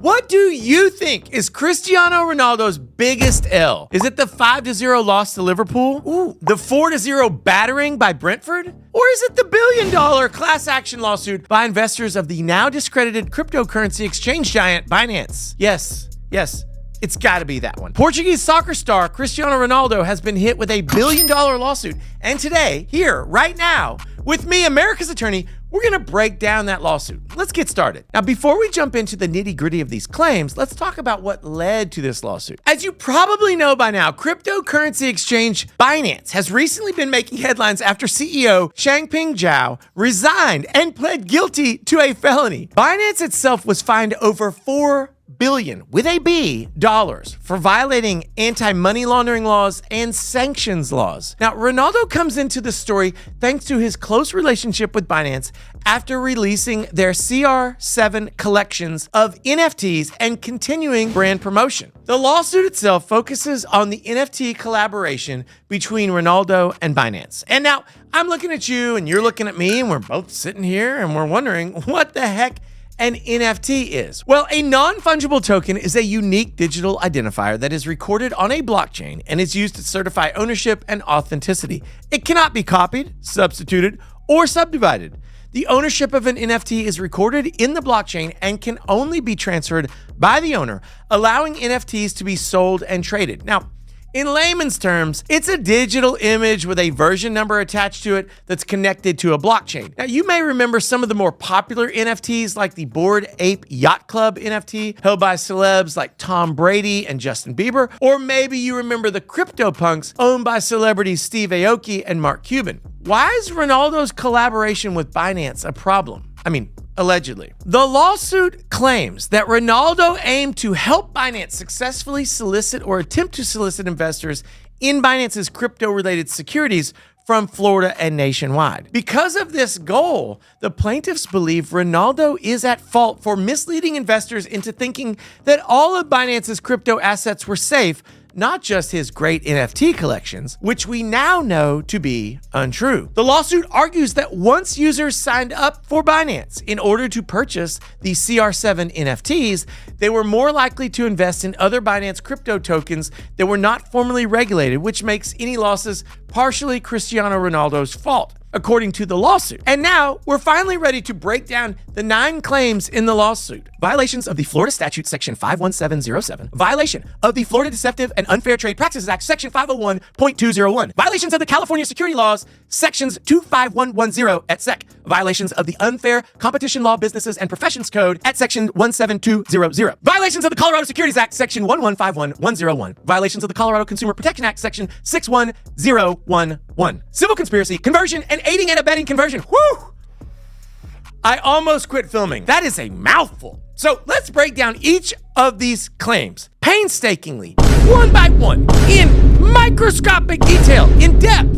What do you think is Cristiano Ronaldo's biggest L? Is it the 5-0 loss to Liverpool? Ooh, the 4-0 battering by Brentford? Or is it the billion-dollar class action lawsuit by investors of the now discredited cryptocurrency exchange giant Binance? Yes. It's gotta be that one. Portuguese soccer star Cristiano Ronaldo has been hit with a billion-dollar lawsuit. And today, here, right now, with me, America's attorney, we're gonna break down that lawsuit. Let's get started. Now, before we jump into the nitty-gritty of these claims, let's talk about what led to this lawsuit. As you probably know by now, cryptocurrency exchange Binance has recently been making headlines after CEO Changpeng Zhao resigned and pled guilty to a felony. Binance itself was fined over $4 billion with a B dollars for violating anti-money laundering laws and sanctions laws. Now, Ronaldo comes into the story thanks to his close relationship with Binance after releasing their CR7 collections of NFTs and continuing brand promotion. The lawsuit itself focuses on the NFT collaboration between Ronaldo and Binance. And now I'm looking at you and you're looking at me and we're both sitting here and we're wondering what the heck an NFT is. Well, a non-fungible token is a unique digital identifier that is recorded on a blockchain and is used to certify ownership and authenticity. It cannot be copied, substituted, or subdivided. The ownership of an NFT is recorded in the blockchain and can only be transferred by the owner, allowing NFTs to be sold and traded. Now, in layman's terms, it's a digital image with a version number attached to it that's connected to a blockchain. Now, you may remember some of the more popular NFTs like the Bored Ape Yacht Club NFT held by celebs like Tom Brady and Justin Bieber, or maybe you remember the CryptoPunks owned by celebrities Steve Aoki and Mark Cuban. Why is Ronaldo's collaboration with Binance a problem? I mean, allegedly. The lawsuit claims that Ronaldo aimed to help Binance successfully solicit or attempt to solicit investors in Binance's crypto-related securities from Florida and nationwide. Because of this goal, the plaintiffs believe Ronaldo is at fault for misleading investors into thinking that all of Binance's crypto assets were safe, not just his great NFT collections, which we now know to be untrue. The lawsuit argues that once users signed up for Binance in order to purchase the CR7 NFTs, they were more likely to invest in other Binance crypto tokens that were not formally regulated, which makes any losses partially Cristiano Ronaldo's fault, according to the lawsuit. And now we're finally ready to break down the 9 claims in the lawsuit. Violations of the Florida Statute Section 51707, violation of the Florida Deceptive and Unfair Trade Practices Act Section 501.201, violations of the California Security Laws Sections 25110 at SEC, violations of the Unfair Competition Law Businesses and Professions Code at Section 17200, violations of the Colorado Securities Act Section 1151101, violations of the Colorado Consumer Protection Act Section 61011, civil conspiracy, conversion, and aiding and abetting conversion. Whew! I almost quit filming. That is a mouthful. So let's break down each of these claims painstakingly, one by one, in microscopic detail, in depth.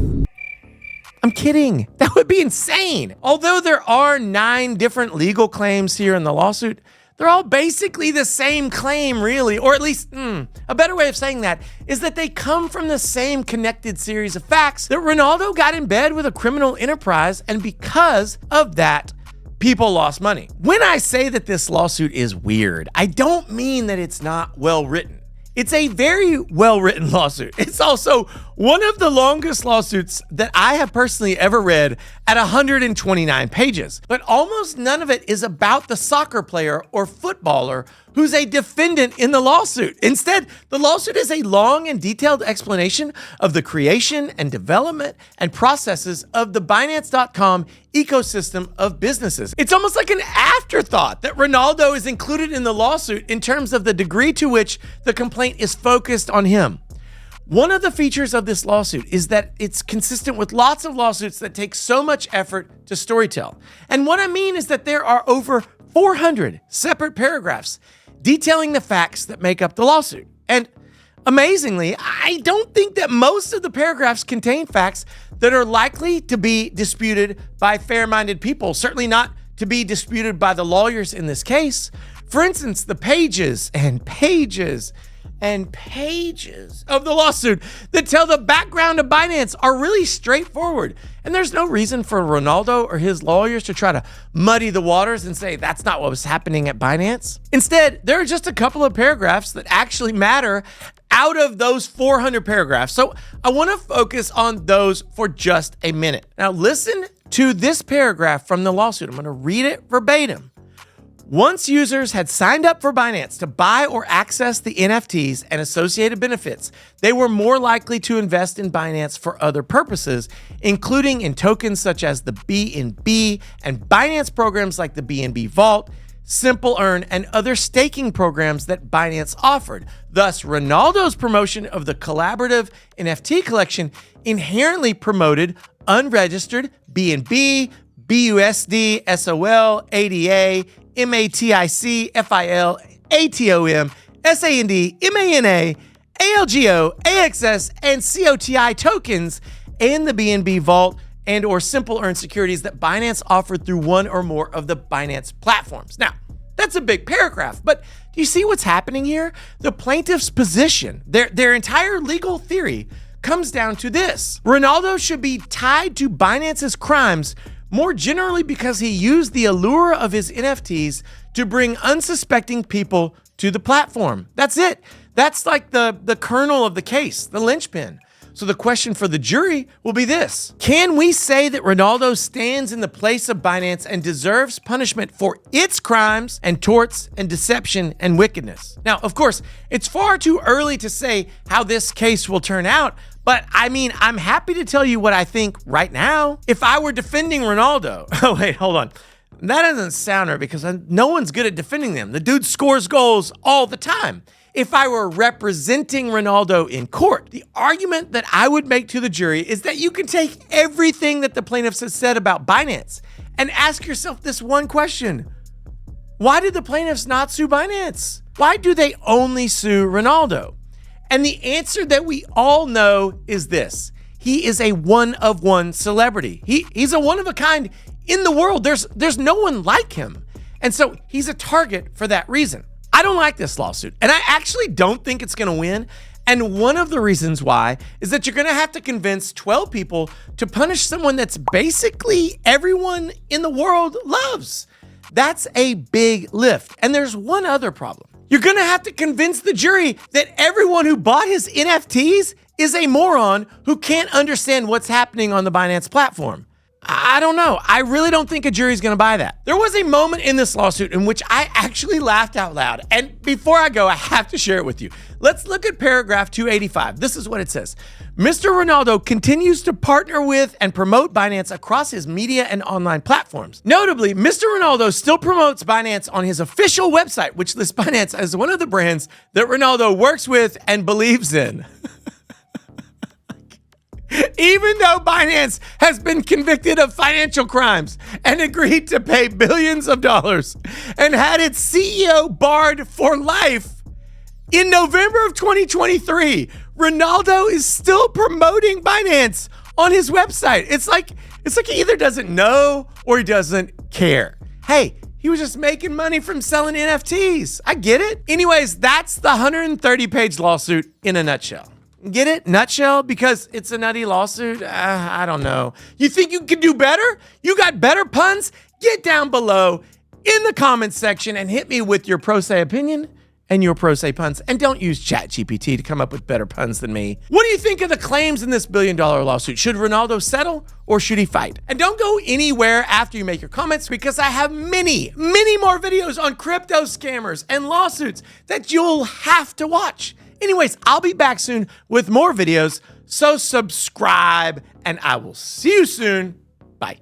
I'm kidding. That would be insane. Although there are 9 different legal claims here in the lawsuit, they're all basically the same claim, really, or at least, a better way of saying that is that they come from the same connected series of facts that Ronaldo got in bed with a criminal enterprise, and because of that, people lost money. When I say that this lawsuit is weird, I don't mean that it's not well written. It's a very well-written lawsuit. It's also one of the longest lawsuits that I have personally ever read at 129 pages. But almost none of it is about the soccer player or footballer who's a defendant in the lawsuit. Instead, the lawsuit is a long and detailed explanation of the creation and development and processes of the Binance.com ecosystem of businesses. It's almost like an afterthought that Ronaldo is included in the lawsuit in terms of the degree to which the complaint is focused on him. One of the features of this lawsuit is that it's consistent with lots of lawsuits that take so much effort to storytell. And what I mean is that there are over 400 separate paragraphs detailing the facts that make up the lawsuit. And amazingly, I don't think that most of the paragraphs contain facts that are likely to be disputed by fair-minded people, certainly not to be disputed by the lawyers in this case. For instance, the pages and pages and pages of the lawsuit that tell the background of Binance are really straightforward. And there's no reason for Ronaldo or his lawyers to try to muddy the waters and say that's not what was happening at Binance. Instead, there are just a couple of paragraphs that actually matter out of those 400 paragraphs. So I want to focus on those for just a minute. Now listen to this paragraph from the lawsuit. I'm going to read it verbatim. Once users had signed up for Binance to buy or access the NFTs and associated benefits, they were more likely to invest in Binance for other purposes, including in tokens such as the BNB and Binance programs like the BNB Vault, Simple Earn, and other staking programs that Binance offered. Thus, Ronaldo's promotion of the collaborative NFT collection inherently promoted unregistered BNB, BUSD, SOL, ADA, MATIC, FIL, ATOM, SAND, MANA, ALGO, AXS, and COTI tokens, and the BNB Vault and or Simple Earn securities that Binance offered through one or more of the Binance platforms. Now, that's a big paragraph, but do you see what's happening here? The plaintiff's position, their entire legal theory comes down to this. Ronaldo should be tied to Binance's crimes more generally because he used the allure of his NFTs to bring unsuspecting people to the platform. That's it. That's like the kernel of the case, the linchpin. So the question for the jury will be this: can we say that Ronaldo stands in the place of Binance and deserves punishment for its crimes and torts and deception and wickedness? Now, of course, it's far too early to say how this case will turn out, but I mean, I'm happy to tell you what I think right now. If I were defending Ronaldo, oh wait, hold on. That doesn't sound right because no one's good at defending them. The dude scores goals all the time. If I were representing Ronaldo in court, the argument that I would make to the jury is that you can take everything that the plaintiffs have said about Binance and ask yourself this one question. Why did the plaintiffs not sue Binance? Why do they only sue Ronaldo? And the answer that we all know is this: he is a one-of-one celebrity. He's a one-of-a-kind in the world. There's no one like him. And so he's a target for that reason. I don't like this lawsuit, and I actually don't think it's gonna win. And one of the reasons why is that you're gonna have to convince 12 people to punish someone that's basically everyone in the world loves. That's a big lift. And there's one other problem. You're gonna have to convince the jury that everyone who bought his NFTs is a moron who can't understand what's happening on the Binance platform. I don't know. I really don't think a jury's gonna buy that. There was a moment in this lawsuit in which I actually laughed out loud. And before I go, I have to share it with you. Let's look at paragraph 285. This is what it says. Mr. Ronaldo continues to partner with and promote Binance across his media and online platforms. Notably, Mr. Ronaldo still promotes Binance on his official website, which lists Binance as one of the brands that Ronaldo works with and believes in. Even though Binance has been convicted of financial crimes and agreed to pay billions of dollars and had its CEO barred for life, in November of 2023, Ronaldo is still promoting Binance on his website. It's like he either doesn't know or he doesn't care. Hey, he was just making money from selling NFTs. I get it. Anyways, that's the 130-page lawsuit in a nutshell. Get it? Nutshell? Because it's a nutty lawsuit? I don't know. You think you can do better? You got better puns? Get down below in the comments section and hit me with your pro se opinion and your pro se puns. And don't use ChatGPT to come up with better puns than me. What do you think of the claims in this billion-dollar lawsuit? Should Ronaldo settle or should he fight? And don't go anywhere after you make your comments because I have many, many more videos on crypto scammers and lawsuits that you'll have to watch. Anyways, I'll be back soon with more videos, so subscribe, and I will see you soon. Bye.